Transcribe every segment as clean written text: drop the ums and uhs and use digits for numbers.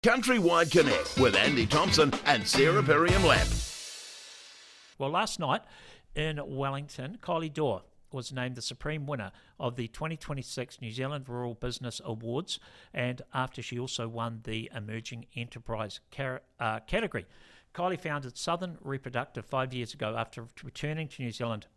Countrywide Connect with Andy Thompson and Sarah Perriam-Lamp. Well, last night in Wellington, Kylie Dorr was named the supreme winner of the 2026 New Zealand Rural Business Awards, and after she also won the Emerging Enterprise category. Kylie founded Southern Reproductive 5 years ago after returning to New Zealand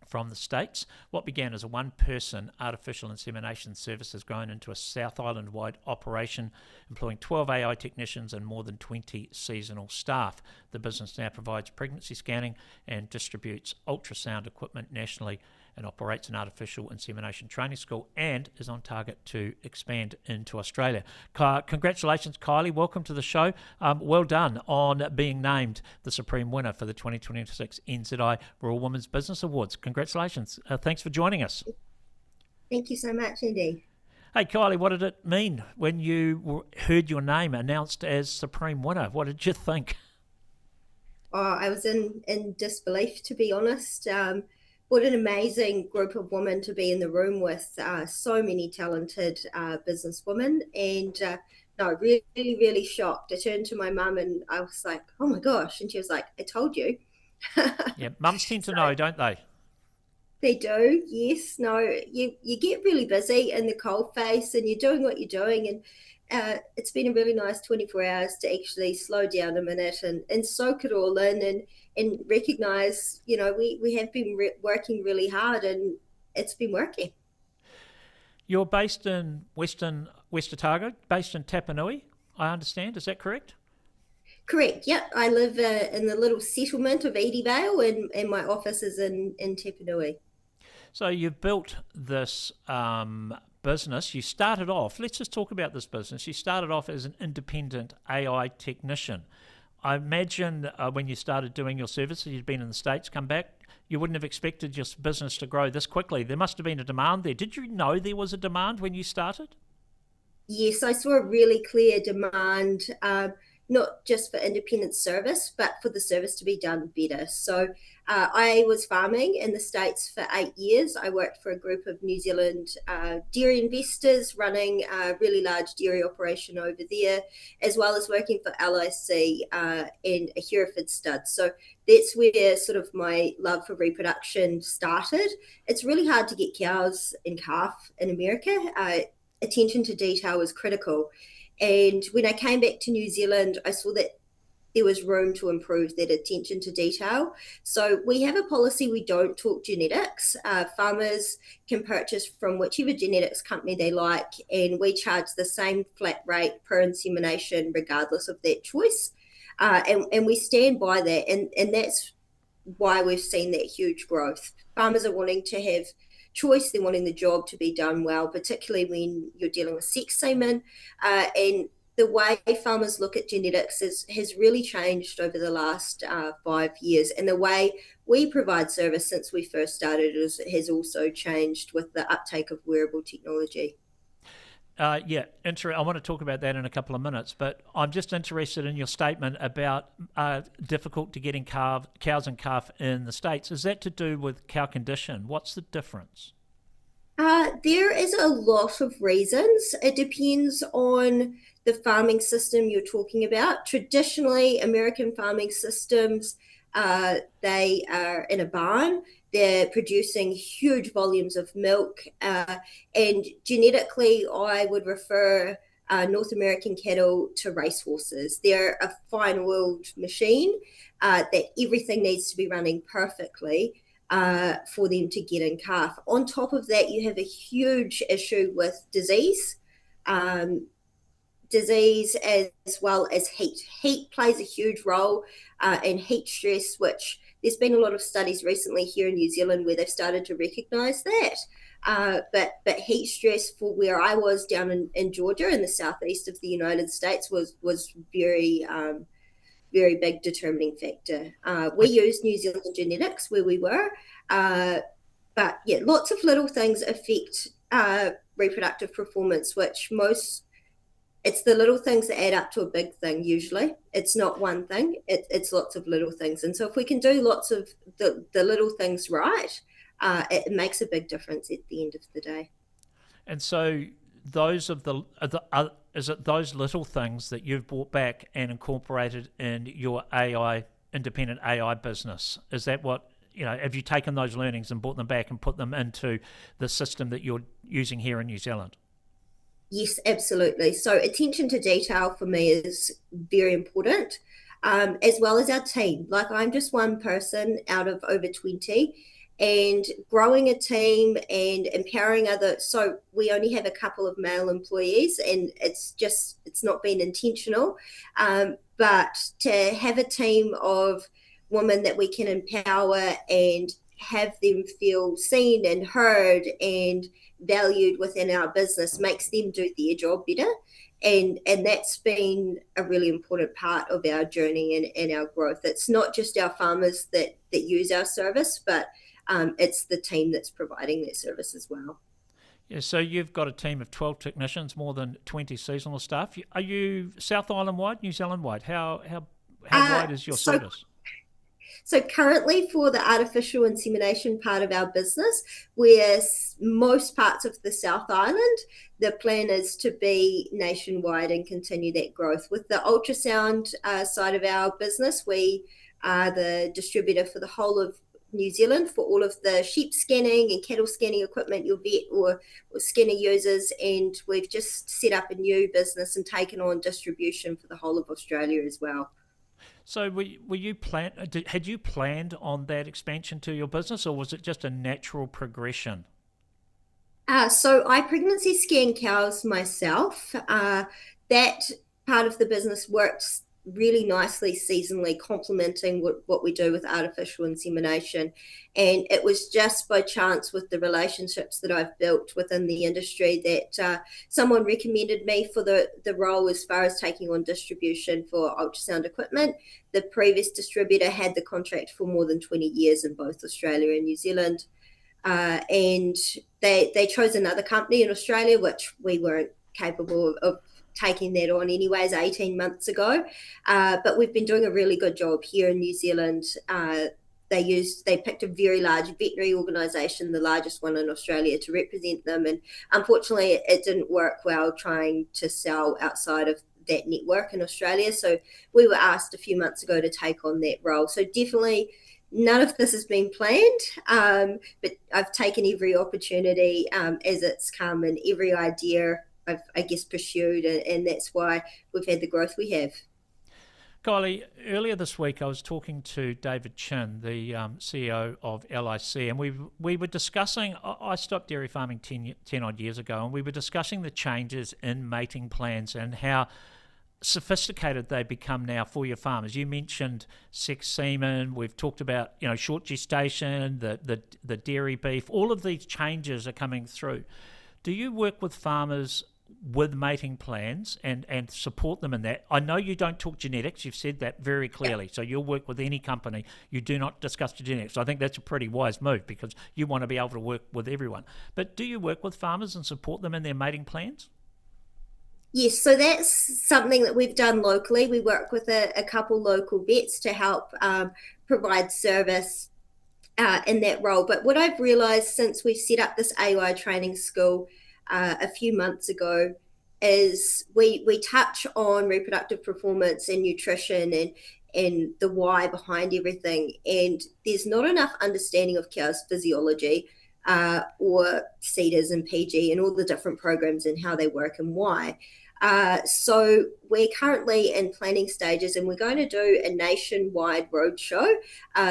from the States. What began as a one-person artificial insemination service has grown into a South Island-wide operation employing 12 AI technicians and more than 20 seasonal staff. The business now provides pregnancy scanning and distributes ultrasound equipment nationally and operates an artificial insemination training school and is on target to expand into Australia. Congratulations, Kylie. Welcome to the show. Well done on being named the supreme winner for the 2026 NZI Rural Women's Business Awards. Congratulations. Thanks for joining us. Thank you so much, Andy. Hey, Kylie, what did it mean when you heard your name announced as supreme winner? What did you think? Oh, I was in disbelief, to be honest. What an amazing group of women to be in the room with, so many talented businesswomen. And no, really, really shocked. I turned to my mum and I was like, oh my gosh. And she was like, I told you. Yeah, mums tend to know, don't they? They do, yes. No, you get really busy in the cold face and you're doing what you're doing. And it's been a really nice 24 hours to actually slow down a minute and soak it all in and recognise, we have been working really hard and it's been working. You're based in West Otago, based in Tapanui, I understand. Is that correct? Correct, yep. I live in the little settlement of Edivale and my office is in Tapanui. So you've built this business. You started off, let's just talk about this business. You started off as an independent AI technician. I imagine when you started doing your services, you'd been in the States, come back, you wouldn't have expected your business to grow this quickly. There must have been a demand there. Did you know there was a demand when you started? Yes, I saw a really clear demand, not just for independent service, but for the service to be done better. So I was farming in the States for 8 years. I worked for a group of New Zealand dairy investors running a really large dairy operation over there, as well as working for LIC and a Hereford stud. So that's where sort of my love for reproduction started. It's really hard to get cows and calf in America. Attention to detail is critical. And when I came back to New Zealand, I saw that there was room to improve that attention to detail. So we have a policy, we don't talk genetics. Farmers can purchase from whichever genetics company they like, and we charge the same flat rate per insemination regardless of that choice. And we stand by that, and that's why we've seen that huge growth. Farmers are wanting to have choice, they're wanting the job to be done well, particularly when you're dealing with sex semen. And the way farmers look at genetics has really changed over the last 5 years. And the way we provide service since we first started has also changed with the uptake of wearable technology. I want to talk about that in a couple of minutes, but I'm just interested in your statement about difficult getting cows and calf in the States. Is that to do with cow condition? What's the difference? There is a lot of reasons. It depends on the farming system you're talking about. Traditionally, American farming systems, they are in a barn. They're producing huge volumes of milk. And genetically, I would refer North American cattle to racehorses. They're a fine-oiled machine that everything needs to be running perfectly for them to get in calf. On top of that, you have a huge issue with disease. Disease as well as heat. Heat plays a huge role in heat stress, which there's been a lot of studies recently here in New Zealand where they've started to recognise that. But heat stress for where I was down in Georgia in the southeast of the United States was very big determining factor. We used New Zealand genetics where we were, but yeah, lots of little things affect reproductive performance, it's the little things that add up to a big thing usually. It's not one thing, it's lots of little things. And so if we can do lots of the little things right, it makes a big difference at the end of the day. And so those of is it those little things that you've brought back and incorporated in your AI, independent AI business? Is that what, have you taken those learnings and brought them back and put them into the system that you're using here in New Zealand? Yes, absolutely. So attention to detail for me is very important, as well as our team. Like I'm just one person out of over 20, and growing a team and empowering others. So we only have a couple of male employees, and it's not been intentional. But to have a team of women that we can empower and have them feel seen and heard and valued within our business makes them do their job better. And that's been a really important part of our journey and our growth. It's not just our farmers that use our service, but it's the team that's providing that service as well. Yeah, so you've got a team of 12 technicians, more than 20 seasonal staff. Are you South Island wide, New Zealand wide? How wide is your So service? So currently for the artificial insemination part of our business, we're most parts of the South Island. The plan is to be nationwide and continue that growth. With the ultrasound side of our business, we are the distributor for the whole of New Zealand for all of the sheep scanning and cattle scanning equipment your vet or scanner uses. And we've just set up a new business and taken on distribution for the whole of Australia as well. So had you planned on that expansion to your business, or was it just a natural progression? So I pregnancy scan cows myself. That part of the business works really nicely seasonally, complementing what we do with artificial insemination. And it was just by chance with the relationships that I've built within the industry that someone recommended me for the role as far as taking on distribution for ultrasound equipment. The previous distributor had the contract for more than 20 years in both Australia and New Zealand. And they chose another company in Australia, which we weren't capable of taking that on anyways 18 months ago. But we've been doing a really good job here in New Zealand. They picked a very large veterinary organisation, the largest one in Australia, to represent them. And unfortunately, it didn't work well trying to sell outside of that network in Australia. So we were asked a few months ago to take on that role. So definitely none of this has been planned, but I've taken every opportunity as it's come, and every idea I've, I guess, pursued, and that's why we've had the growth we have. Kylie, earlier this week I was talking to David Chin, the CEO of LIC, and we were discussing, I stopped dairy farming 10 odd years ago, and we were discussing the changes in mating plans and how sophisticated they become now for your farmers. You mentioned sex semen. We've talked about short gestation, the dairy beef. All of these changes are coming through. Do you work with farmers with mating plans and support them in that? I know you don't talk genetics. You've said that very clearly. So you'll work with any company. You do not discuss genetics. I think that's a pretty wise move because you want to be able to work with everyone. But do you work with farmers and support them in their mating plans? Yes, so that's something that we've done locally. We work with a couple local vets to help provide service in that role. But what I've realised since we've set up this AI training school a few months ago is we touch on reproductive performance and nutrition and the why behind everything. And there's not enough understanding of cows' physiology or CEDAs and PG and all the different programs and how they work and why. So we're currently in planning stages, and we're going to do a nationwide roadshow.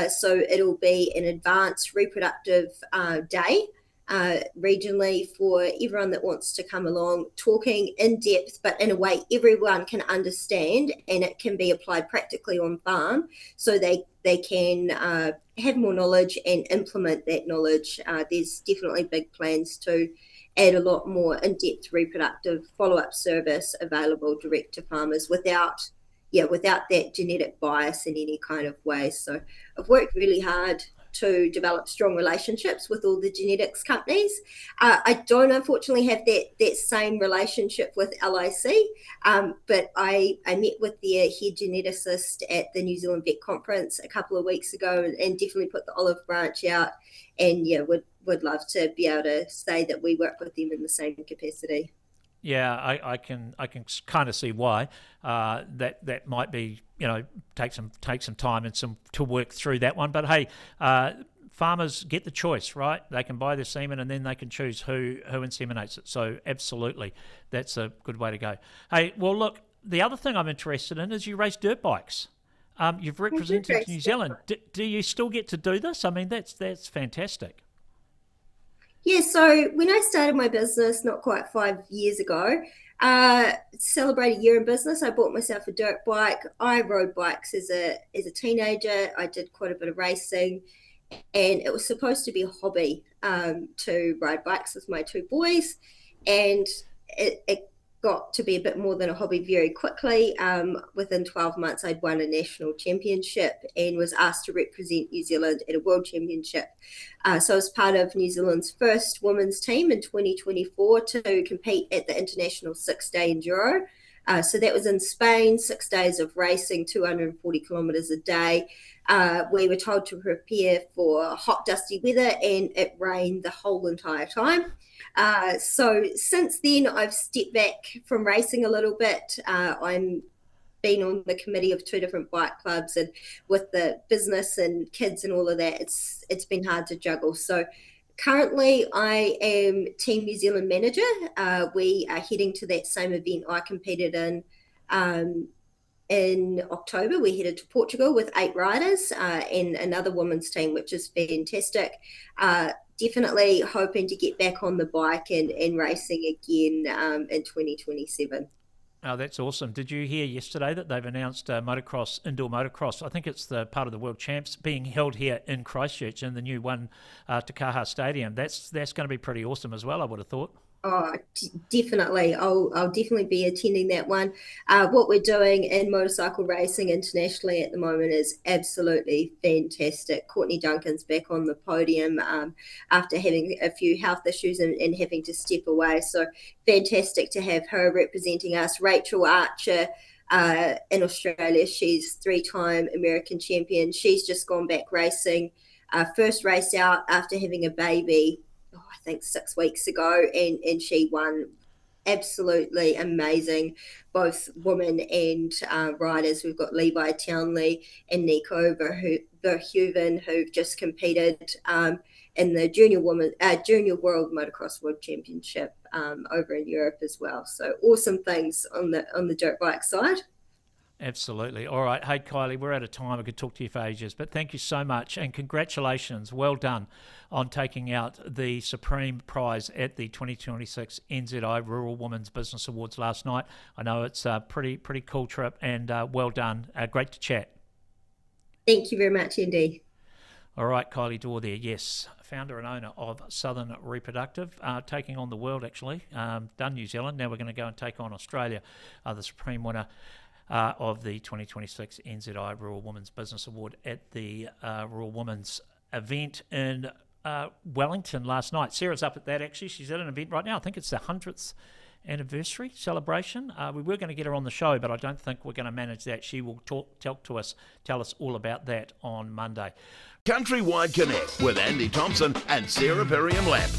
So it'll be an advanced reproductive day regionally for everyone that wants to come along, talking in depth, but in a way everyone can understand, and it can be applied practically on farm, so they can have more knowledge and implement that knowledge. There's definitely big plans to add a lot more in-depth reproductive follow-up service available direct to farmers without that genetic bias in any kind of way. So I've worked really hard to develop strong relationships with all the genetics companies. I don't unfortunately have that same relationship with LIC, but I met with their head geneticist at the New Zealand Vet Conference a couple of weeks ago and definitely put the olive branch out, and would love to be able to say that we work with them in the same capacity. Yeah, I can kind of see why that might be, take some time and some to work through that one. But hey, farmers get the choice, right? They can buy their semen and then they can choose who inseminates it. So absolutely, that's a good way to go. Hey, well look, the other thing I'm interested in is you race dirt bikes. You've represented New Zealand. Do you still get to do this? I mean, that's fantastic. Yeah, so when I started my business not quite 5 years ago, celebrate a year in business, I bought myself a dirt bike. I rode bikes as a teenager. I did quite a bit of racing, and it was supposed to be a hobby to ride bikes with my two boys, and it got to be a bit more than a hobby very quickly. Within 12 months, I'd won a national championship and was asked to represent New Zealand at a world championship. So I was part of New Zealand's first women's team in 2024 to compete at the International 6-day Enduro. So that was in Spain, 6 days of racing, 240 kilometres a day. We were told to prepare for hot, dusty weather, and it rained the whole entire time. So since then, I've stepped back from racing a little bit. I'm been on the committee of two different bike clubs, and with the business and kids and all of that, it's been hard to juggle. So currently, I am Team New Zealand manager. We are heading to that same event I competed in October. We headed to Portugal with 8 riders and another women's team, which is fantastic. Definitely hoping to get back on the bike and racing again in 2027. Oh, that's awesome. Did you hear yesterday that they've announced motocross, indoor motocross? I think it's the part of the World Champs being held here in Christchurch in the new one, Takaha Stadium. That's going to be pretty awesome as well, I would have thought. Oh, definitely. I'll definitely be attending that one. What we're doing in motorcycle racing internationally at the moment is absolutely fantastic. Courtney Duncan's back on the podium after having a few health issues and having to step away. So fantastic to have her representing us. Rachel Archer in Australia, she's 3-time American champion. She's just gone back racing. First race out after having a baby, I think 6 weeks ago, and she won. Absolutely amazing, both women and riders. We've got Levi Townley and Nico Verhoeven who've just competed in the junior world motocross world championship over in Europe as well. So awesome things on the dirt bike side. Absolutely. All right. Hey, Kylie, we're out of time. I could talk to you for ages, but thank you so much and congratulations. Well done on taking out the Supreme Prize at the 2026 NZI Rural Women's Business Awards last night. I know it's a pretty cool trip and well done. Great to chat. Thank you very much, Andy. All right, Kylie Dorr there, yes, founder and owner of Southern Reproductive, taking on the world actually, done New Zealand, now we're going to go and take on Australia, the supreme winner of the 2026 NZI Rural Women's Business Award at the Rural Women's event in Wellington last night. Sarah's up at that actually, she's at an event right now, I think it's the 100th anniversary celebration. We were going to get her on the show, but I don't think we're going to manage that. She will tell us all about that on Monday. Countrywide Connect with Andy Thompson and Sarah Perriam Lamp.